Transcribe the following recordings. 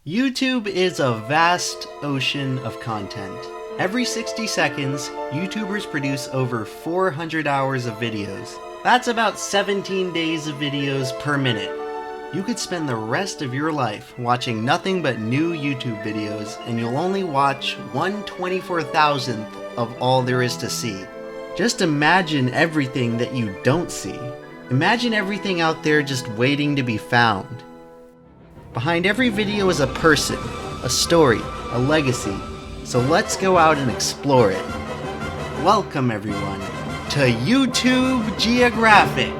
YouTube is a vast ocean of content. Every 60 seconds, YouTubers produce over 400 hours of videos. That's about 17 days of videos per minute. You could spend the rest of your life watching nothing but new YouTube videos, and you'll only watch 1/24,000th of all there is to see. Just imagine everything that you don't see. Imagine everything out there just waiting to be found. Behind every video is a person, a story, a legacy. So let's go out and explore it. Welcome everyone to YouTube Geographic.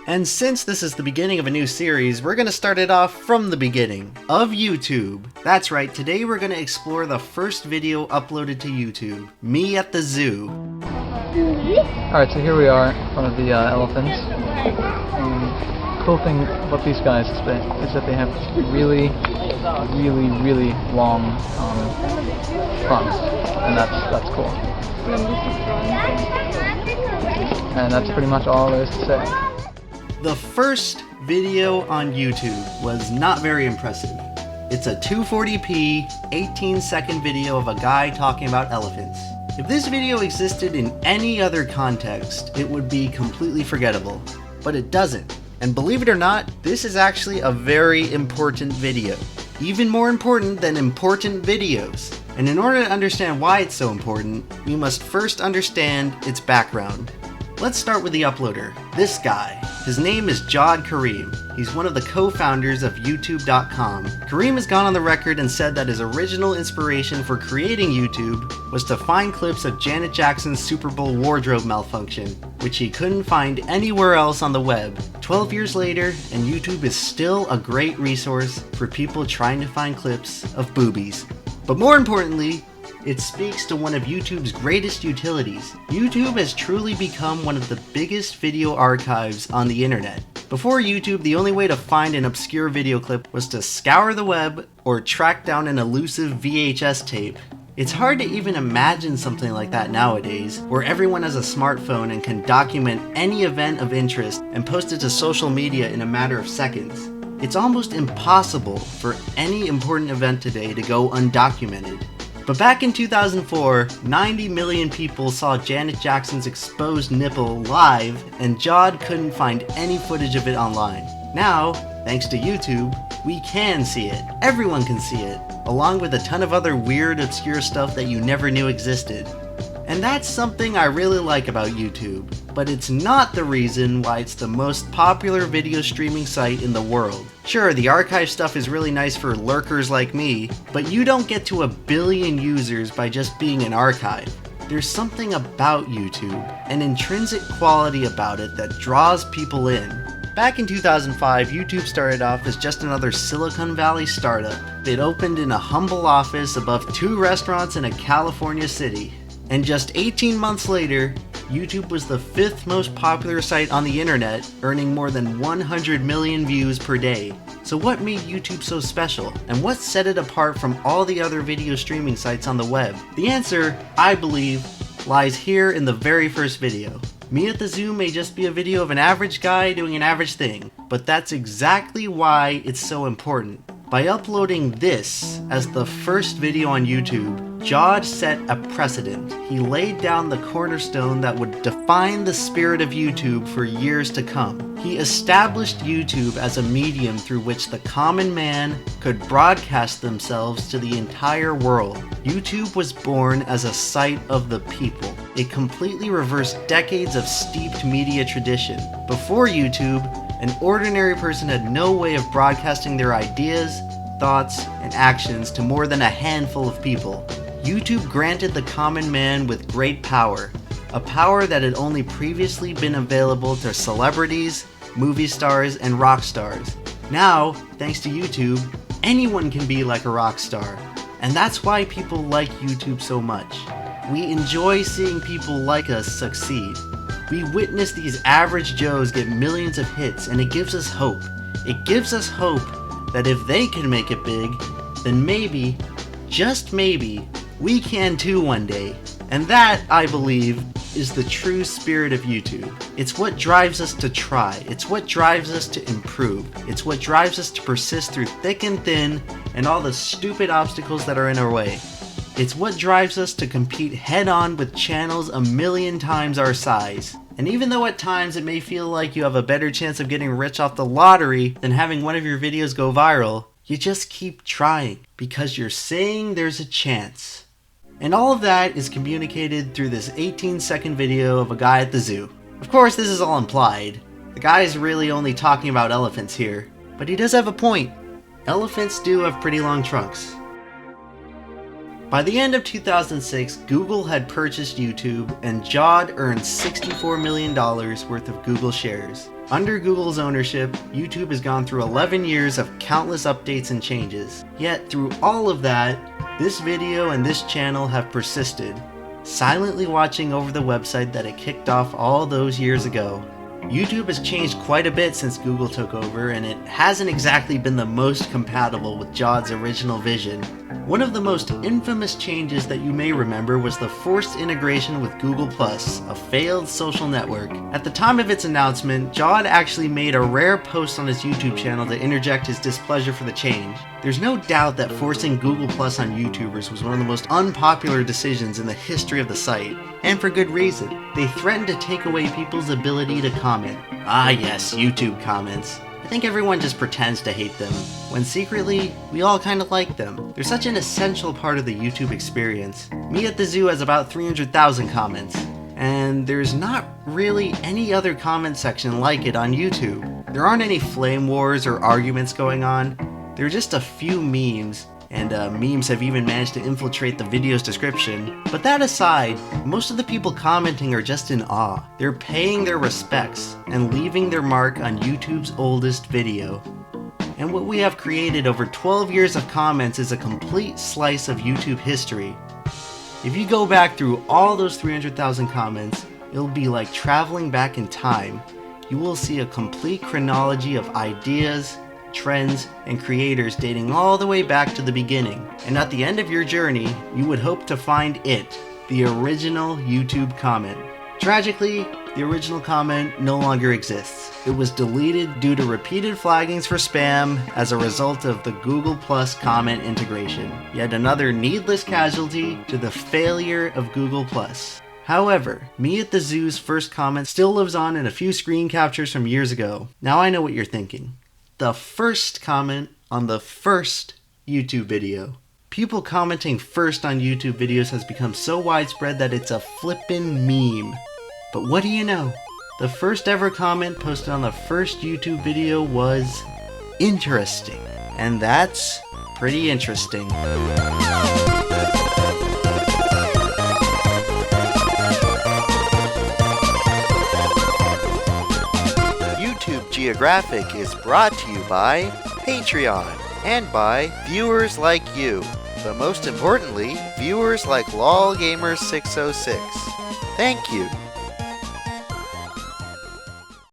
And since this is the beginning of a new series, we're going to start it off from the beginning of YouTube. That's right, today we're going to explore the first video uploaded to YouTube, me at the zoo. Alright, so here we are in front of the elephants. Cool thing about these guys is that they have really long fronts, and that's cool. And that's pretty much all there is to say. The first video on YouTube was not very impressive. It's a 240p, 18-second video of a guy talking about elephants. If this video existed in any other context, it would be completely forgettable. But it doesn't. And believe it or not, this is actually a very important video. Even more important than important videos. And in order to understand why it's so important, we must first understand its background. Let's start with the uploader, this guy. His name is Jawed Kareem. He's one of the co-founders of YouTube.com. Kareem has gone on the record and said that his original inspiration for creating YouTube was to find clips of Janet Jackson's Super Bowl wardrobe malfunction, which he couldn't find anywhere else on the web. 12 years later, and YouTube is still a great resource for people trying to find clips of boobies. But more importantly, it speaks to one of YouTube's greatest utilities. YouTube has truly become one of the biggest video archives on the internet. Before YouTube, the only way to find an obscure video clip was to scour the web or track down an elusive VHS tape. It's hard to even imagine something like that nowadays, where everyone has a smartphone and can document any event of interest and post it to social media in a matter of seconds. It's almost impossible for any important event today to go undocumented. But back in 2004, 90 million people saw Janet Jackson's exposed nipple live, and Jawed couldn't find any footage of it online. Now, thanks to YouTube, we can see it. Everyone can see it, along with a ton of other weird, obscure stuff that you never knew existed. And that's something I really like about YouTube, but it's not the reason why it's the most popular video streaming site in the world. Sure, the archive stuff is really nice for lurkers like me, but you don't get to 1 billion users by just being an archive. There's something about YouTube, an intrinsic quality about it that draws people in. Back in 2005, YouTube started off as just another Silicon Valley startup. It opened in a humble office above 2 restaurants in a California city. And just 18 months later, YouTube was the 5th most popular site on the internet, earning more than 100 million views per day. So what made YouTube so special? And what set it apart from all the other video streaming sites on the web? The answer, I believe, lies here in the very first video. Me at the Zoo may just be a video of an average guy doing an average thing, but that's exactly why it's so important. By uploading this as the first video on YouTube, Jawed set a precedent. He laid down the cornerstone that would define the spirit of YouTube for years to come. He established YouTube as a medium through which the common man could broadcast themselves to the entire world. YouTube was born as a site of the people. It completely reversed decades of steeped media tradition. Before YouTube, an ordinary person had no way of broadcasting their ideas, thoughts, and actions to more than a handful of people. YouTube granted the common man with great power, a power that had only previously been available to celebrities, movie stars, and rock stars. Now, thanks to YouTube, anyone can be like a rock star, and that's why people like YouTube so much. We enjoy seeing people like us succeed. We witness these average Joes get millions of hits, and it gives us hope. It gives us hope that if they can make it big, then maybe, just maybe, we can too one day. And that, I believe, is the true spirit of YouTube. It's what drives us to try. It's what drives us to improve. It's what drives us to persist through thick and thin and all the stupid obstacles that are in our way. It's what drives us to compete head-on with channels a million times our size. And even though at times it may feel like you have a better chance of getting rich off the lottery than having one of your videos go viral, you just keep trying because you're saying there's a chance. And all of that is communicated through this 18-second video of a guy at the zoo. Of course, this is all implied. The guy's really only talking about elephants here, but he does have a point. Elephants do have pretty long trunks. By the end of 2006, Google had purchased YouTube, and Jod earned $64 million worth of Google shares. Under Google's ownership, YouTube has gone through 11 years of countless updates and changes. Yet, through all of that, this video and this channel have persisted, silently watching over the website that it kicked off all those years ago. YouTube has changed quite a bit since Google took over, and it hasn't exactly been the most compatible with Jod's original vision. One of the most infamous changes that you may remember was the forced integration with Google+, a failed social network. At the time of its announcement, Jod actually made a rare post on his YouTube channel to interject his displeasure for the change. There's no doubt that forcing Google+ on YouTubers was one of the most unpopular decisions in the history of the site. And for good reason. They threatened to take away people's ability to comment. Ah yes, YouTube comments. I think everyone just pretends to hate them, when secretly, we all kind of like them. They're such an essential part of the YouTube experience. Me at the Zoo has about 300,000 comments, and there's not really any other comment section like it on YouTube. There aren't any flame wars or arguments going on. There are just a few memes, and memes have even managed to infiltrate the video's description. But that aside, most of the people commenting are just in awe. They're paying their respects and leaving their mark on YouTube's oldest video. And what we have created over 12 years of comments is a complete slice of YouTube history. If you go back through all those 300,000 comments, it'll be like traveling back in time. You will see a complete chronology of ideas, trends, and creators dating all the way back to the beginning. And at the end of your journey, you would hope to find it, the original YouTube comment. Tragically, the original comment no longer exists. It was deleted due to repeated flaggings for spam as a result of the Google+ comment integration. Yet another needless casualty to the failure of Google+. However, me at the Zoo's first comment still lives on in a few screen captures from years ago. Now I know what you're thinking. The first comment on the first YouTube video. People commenting first on YouTube videos has become so widespread that it's a flippin' meme. But what do you know? The first ever comment posted on the first YouTube video was interesting. And that's pretty interesting. YouTube Geographic is brought to you by Patreon and by viewers like you. But most importantly, viewers like LolGamer606. Thank you.